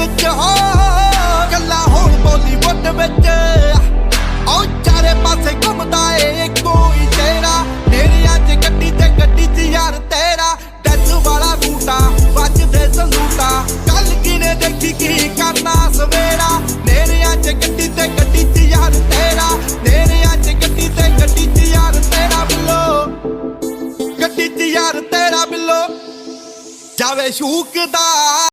ਵਿੱਚ ਹੋ ਗੱਲਾਂ ਹੋਣ ਬਾਲੀਵੁੱਡ ਵਿੱਚ ਉਹ ਚਾਰੇ ਪਾਸੇ ਘੁੰਮਦਾ ਏ ਕੋਈ ਤੇਰਾ ਨੇੜਿਆਂ 'ਚ ਗੱਡੀ ਤੇ ਗੱਡੀ 'ਚ ਯਾਰ ਤੇਰਾ ਡੈਥ ਵਾਲਾ ਬੂਟਾ ਵੱਜਦੇ ਸੰਦੂਟਾ ਕੱਲ ਕਿਨੇ ਦੇਖੀ ਕੀ ਕਰਨਾ ਸਵੇਰਾ ਨੇੜਿਆਂ 'ਚ ਗੱਡੀ ਤੇ ਗੱਡੀ 'ਚ ਯਾਰ ਤੇਰਾ ਨੇੜਿਆਂ 'ਚ ਗੱਡੀ ਤੇ ਗੱਡੀ 'ਚ ਯਾਰ ਤੇਰਾ ਬਿੱਲੋ ਗੱਡੀ 'ਚ ਯਾਰ ਤੇਰਾ ਬਿੱਲੋ ਜਾਵੇ ਸ਼ੂਕ ਦਾ